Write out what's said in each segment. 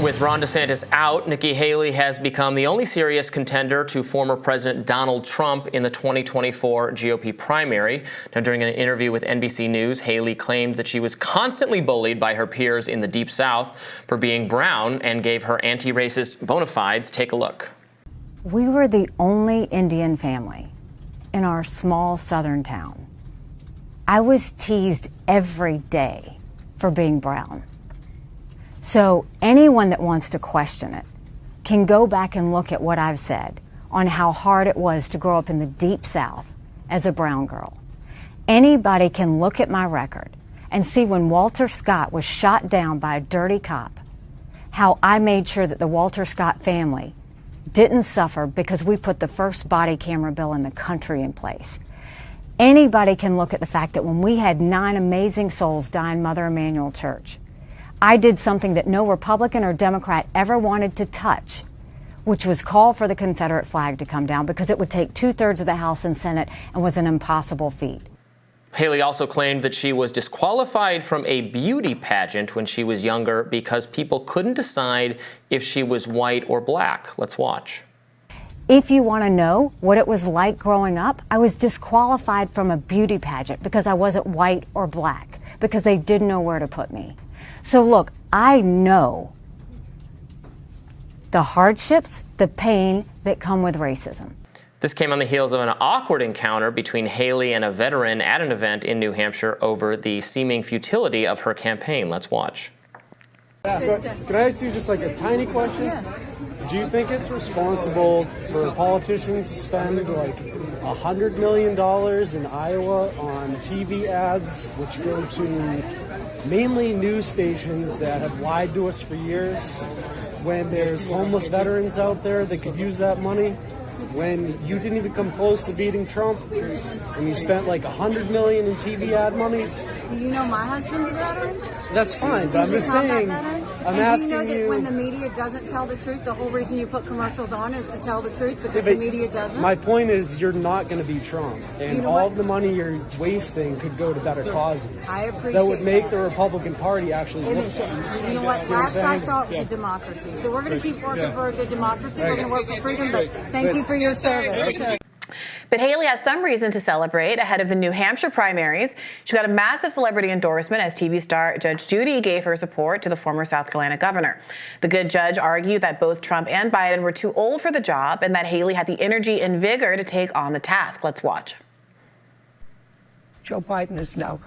With Ron DeSantis out, Nikki Haley has become the only serious contender to former President Donald Trump in the 2024 GOP primary. Now, during an interview with NBC News, Haley claimed that she was constantly bullied by her peers in the Deep South for being brown and gave her anti-racist bona fides. Take a look. We were the only Indian family in our small southern town. I was teased every day for being brown. So anyone that wants to question it can go back and look at what I've said on how hard it was to grow up in the Deep South as a brown girl. Anybody can look at my record and see when Walter Scott was shot down by a dirty cop, how I made sure that the Walter Scott family didn't suffer because we put the first body camera bill in the country in place. Anybody can look at the fact that when we had 9 amazing souls die in Mother Emanuel Church, I did something that no Republican or Democrat ever wanted to touch, which was call for the Confederate flag to come down because it would take 2/3 of the House and Senate and was an impossible feat. Haley also claimed that she was disqualified from a beauty pageant when she was younger because people couldn't decide if she was white or black. Let's watch. If you want to know what it was like growing up, I was disqualified from a beauty pageant because I wasn't white or black, because they didn't know where to put me. So look, I know the hardships, the pain that come with racism. This came on the heels of an awkward encounter between Haley and a veteran at an event in New Hampshire over the seeming futility of her campaign. Let's watch. So, can I ask you just like a tiny question? Yeah. Do you think it's responsible for politicians to spend like $100 million in Iowa on TV ads, which go to mainly news stations that have lied to us for years, when there's homeless veterans out there that could use that money, when you didn't even come close to beating Trump, and you spent like $100 million in TV ad money? Do you know my husband's a veteran? That's fine, but I'm just saying, I'm asking you... do you know that when the media doesn't tell the truth, the whole reason you put commercials on is to tell the truth because the media doesn't? My point is you're not going to beat Trump, and all of the money you're wasting could go to better causes. I appreciate that. Would make the Republican Party actually look better. You know what? Last I saw it was a democracy. So we're going to keep working for a good democracy. We're going to work for freedom, but thank you for your service. Okay. But Haley has some reason to celebrate ahead of the New Hampshire primaries. She got a massive celebrity endorsement as TV star Judge Judy gave her support to the former South Carolina governor. The good judge argued that both Trump and Biden were too old for the job and that Haley had the energy and vigor to take on the task. Let's watch. Joe Biden is now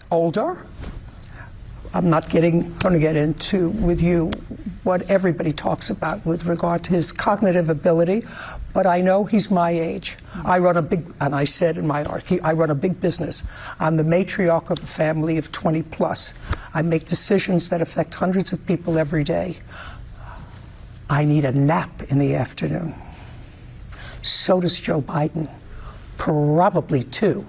older. I'm not going to get into with you what everybody talks about with regard to his cognitive ability, but I know he's my age. I run a big, and I said in my article, I run a big business. I'm the matriarch of a family of 20 plus. I make decisions that affect hundreds of people every day. I need a nap in the afternoon. So does Joe Biden. Probably too.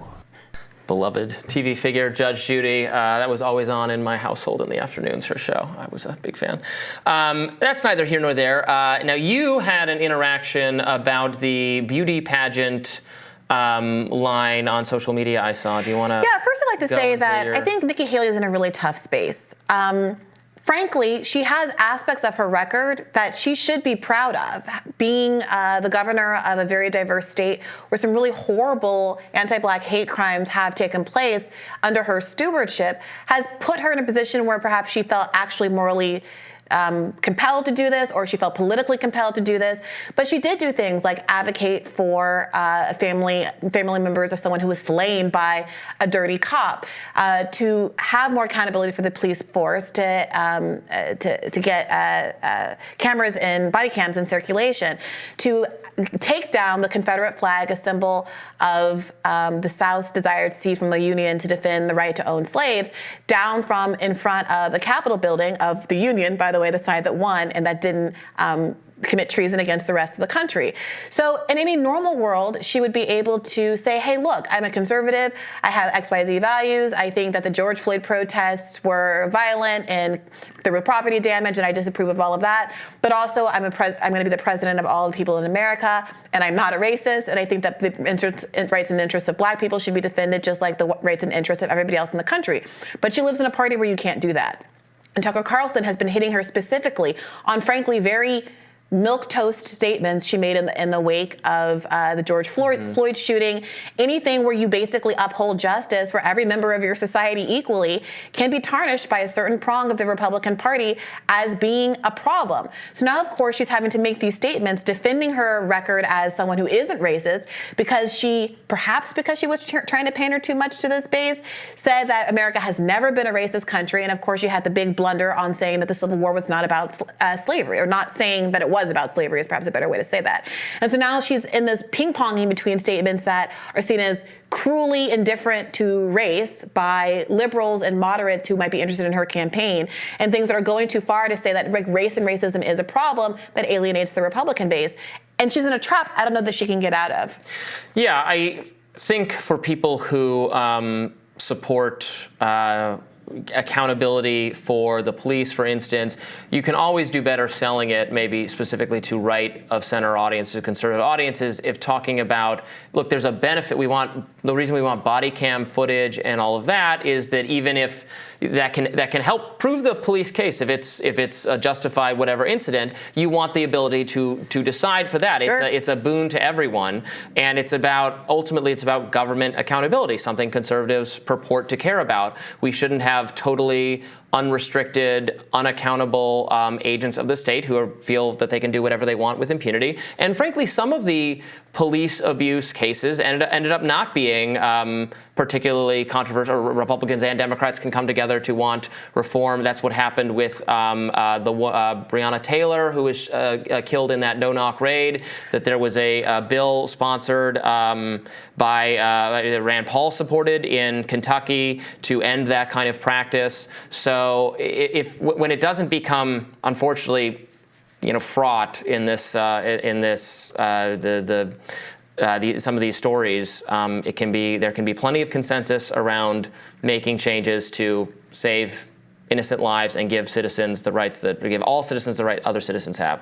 Beloved TV figure, Judge Judy. That was always on in my household in the afternoons, her show. I was a big fan. That's neither here nor there. Now, you had an interaction about the beauty pageant line on social media I saw. Do you want to? Yeah, first I'd like to say that I think Nikki Haley is in a really tough space. Frankly, she has aspects of her record that she should be proud of. Being the governor of a very diverse state where some really horrible anti-Black hate crimes have taken place under her stewardship has put her in a position where perhaps she felt actually morally compelled to do this, or she felt politically compelled to do this. But she did do things like advocate for family members of someone who was slain by a dirty cop, to have more accountability for the police force, to get cameras and body cams in circulation, to take down the Confederate flag, a symbol of the South's desire to secede from the Union to defend the right to own slaves, down from in front of the Capitol building of the Union, by the way, the side that won and that didn't commit treason against the rest of the country. So in any normal world, she would be able to say, hey, look, I'm a conservative. I have XYZ values. I think that the George Floyd protests were violent and there was property damage, and I disapprove of all of that. But also, I'm going to be the president of all the people in America, and I'm not a racist. And I think that the rights and interests of Black people should be defended just like the rights and interests of everybody else in the country. But she lives in a party where you can't do that. And Tucker Carlson has been hitting her specifically on, frankly, very milquetoast statements she made in the wake of the George Floyd shooting. Anything where you basically uphold justice for every member of your society equally can be tarnished by a certain prong of the Republican Party as being a problem. So now, of course, she's having to make these statements defending her record as someone who isn't racist because she was trying to pander too much to this base, said that America has never been a racist country. And of course, she had the big blunder on saying that the Civil War was not about slavery, or not saying that it was about slavery is perhaps a better way to say that. And so now she's in this ping-ponging between statements that are seen as cruelly indifferent to race by liberals and moderates who might be interested in her campaign, and things that are going too far to say that race and racism is a problem that alienates the Republican base. And she's in a trap I don't know that she can get out of. Yeah, I think for people who support accountability for the police, for instance, you can always do better selling it maybe specifically to right of center audiences, to conservative audiences, if talking about, look, there's a benefit. The reason we want body cam footage and all of that is that even if that can help prove the police case, if it's a justified whatever incident, you want the ability to decide for that. Sure. It's a boon to everyone, and ultimately it's about government accountability, something conservatives purport to care about. We shouldn't have totally unrestricted, unaccountable agents of the state who feel that they can do whatever they want with impunity. And frankly, some of the police abuse cases ended up not being particularly controversial. Republicans and Democrats can come together to want reform. That's what happened with Briahna Taylor, who was killed in that no-knock raid, that there was a bill sponsored that Rand Paul supported in Kentucky to end that kind of practice. So when it doesn't become, unfortunately, fraught in some of these stories, there can be plenty of consensus around making changes to save innocent lives and give all citizens the right other citizens have.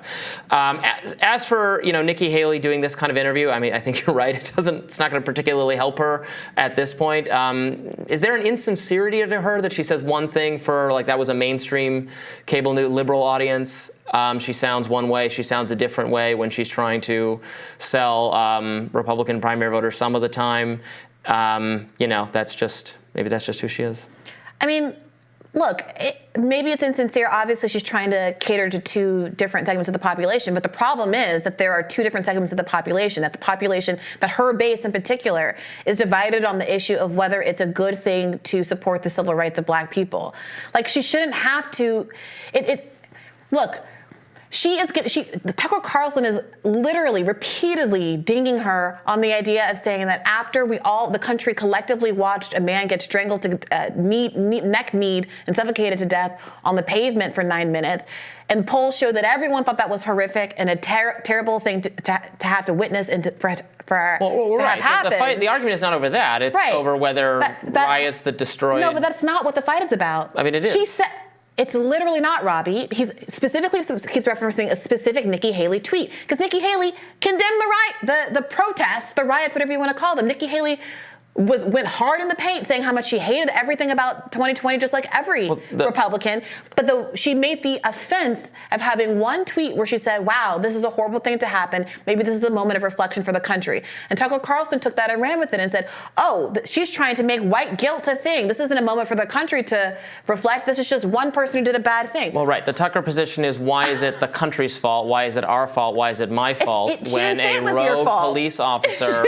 As for Nikki Haley doing this kind of interview, I mean, I think you're right. It's not going to particularly help her at this point. Is there an insincerity to her that she says one thing for that was a mainstream cable news liberal audience? She sounds one way. She sounds a different way when she's trying to sell Republican primary voters some of the time. That's just who she is. I mean, look, maybe it's insincere. Obviously, she's trying to cater to two different segments of the population. But the problem is that there are two different segments of the population, that her base in particular is divided on the issue of whether it's a good thing to support the civil rights of Black people. She shouldn't have to. Look. Tucker Carlson is literally, repeatedly dinging her on the idea of saying that after the country collectively watched a man get strangled to neck-kneed and suffocated to death on the pavement for 9 minutes, and polls showed that everyone thought that was horrific and a terrible thing to have to witness and to have happen. The argument is not over that. It's over whether riots that destroyed. No, but that's not what the fight is about. I mean, it is. She said. It's literally not, Robby. He specifically keeps referencing a specific Nikki Haley tweet because Nikki Haley condemned the protests, the riots, whatever you want to call them. Nikki Haley went hard in the paint saying how much she hated everything about 2020, just like every Republican. But she made the offense of having one tweet where she said, wow, this is a horrible thing to happen. Maybe this is a moment of reflection for the country. And Tucker Carlson took that and ran with it and said, she's trying to make white guilt a thing. This isn't a moment for the country to reflect. This is just one person who did a bad thing. Well, right. The Tucker position is, why is it the country's fault? Why is it our fault? Why is it my fault when a rogue police officer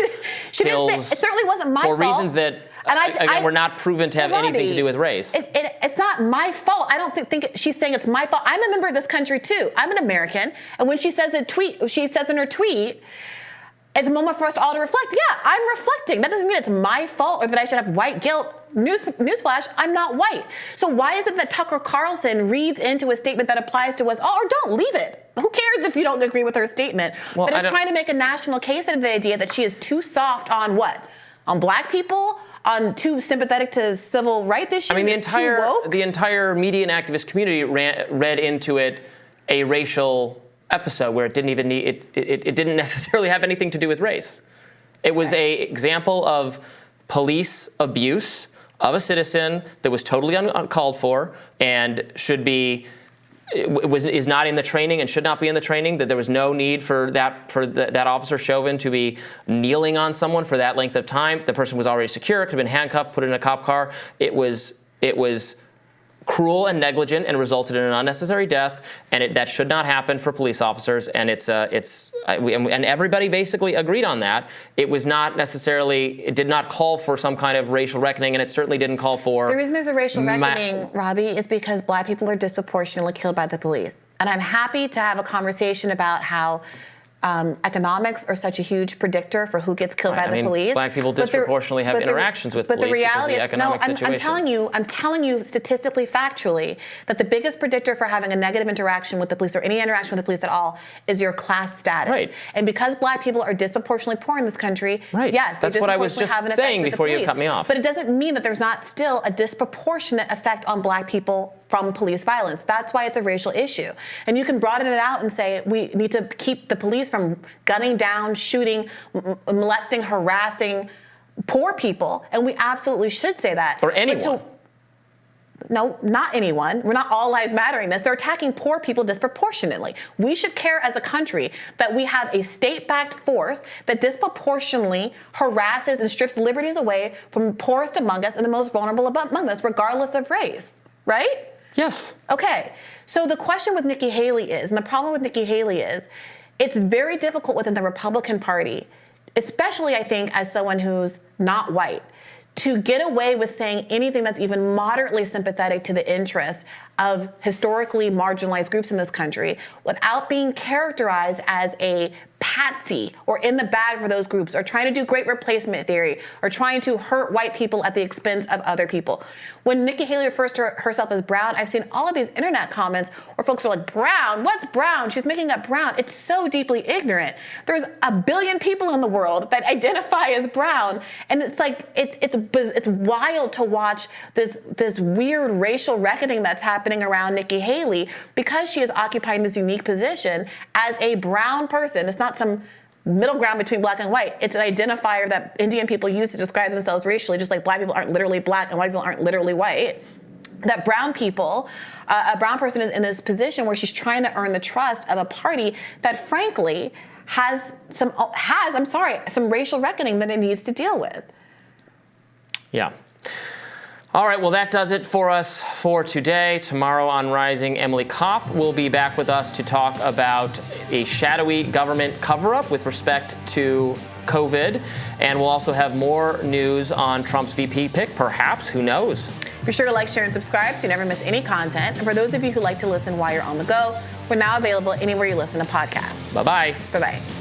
kills? It certainly wasn't my fault. Reasons that, again, were not proven to have anything to do with race. It's not my fault. I don't think she's saying it's my fault. I'm a member of this country, too. I'm an American. And when she says in her tweet, it's a moment for us all to reflect. Yeah, I'm reflecting. That doesn't mean it's my fault or that I should have white guilt. Newsflash, I'm not white. So why is it that Tucker Carlson reads into a statement that applies to us all, or don't leave it? Who cares if you don't agree with her statement? But it's trying to make a national case out of the idea that she is too soft on what? On Black people, on too sympathetic to civil rights issues. I mean, the entire media and activist community read into it a racial episode where it didn't necessarily have anything to do with race. It was an example of police abuse of a citizen that was totally uncalled for and should be is not in the training and should not be in the training, that there was no need for that officer Chauvin to be kneeling on someone for that length of time. The person was already secure, could have been handcuffed, put in a cop car. It was cruel and negligent and resulted in an unnecessary death, and that should not happen for police officers. And and everybody basically agreed on that. It did not call for some kind of racial reckoning, and it certainly didn't call for. The reason there's a racial reckoning, Robby, is because black people are disproportionately killed by the police. And I'm happy to have a conversation about how economics are such a huge predictor for who gets killed by the police. Black people disproportionately have interactions with police. But the reality because of the economic situation. I'm telling you statistically, factually, that the biggest predictor for having a negative interaction with the police or any interaction with the police at all is your class status. Right. And because black people are disproportionately poor in this country, right. Yes, that's what I was just saying before you cut me off. But it doesn't mean that there's not still a disproportionate effect on black people from police violence. That's why it's a racial issue. And you can broaden it out and say we need to keep the police from gunning down, shooting, molesting, harassing poor people, and we absolutely should say that. Or anyone. No, not anyone. We're not all lives mattering this. They're attacking poor people disproportionately. We should care as a country that we have a state-backed force that disproportionately harasses and strips liberties away from the poorest among us and the most vulnerable among us, regardless of race, right? Yes. Okay. So the question with Nikki Haley is, and the problem with Nikki Haley is, it's very difficult within the Republican Party, especially I think as someone who's not white, to get away with saying anything that's even moderately sympathetic to the interests of historically marginalized groups in this country without being characterized as a patsy or in the bag for those groups or trying to do great replacement theory or trying to hurt white people at the expense of other people. When Nikki Haley refers to herself as brown, I've seen all of these internet comments where folks are like, brown? What's brown? She's making up brown. It's so deeply ignorant. There's a billion people in the world that identify as brown. And it's like, it's wild to watch this weird racial reckoning that's happening around Nikki Haley because she is occupying this unique position as a brown person. It's not some middle ground between black and white. It's an identifier that Indian people use to describe themselves racially, just like black people aren't literally black and white people aren't literally white. That brown people, a brown person is in this position where she's trying to earn the trust of a party that frankly has some racial reckoning that it needs to deal with. Yeah. All right, well, that does it for us for today. Tomorrow on Rising, Emily Kopp will be back with us to talk about a shadowy government cover-up with respect to COVID. And we'll also have more news on Trump's VP pick, perhaps. Who knows? Be sure to like, share, and subscribe so you never miss any content. And for those of you who like to listen while you're on the go, we're now available anywhere you listen to podcasts. Bye-bye. Bye-bye.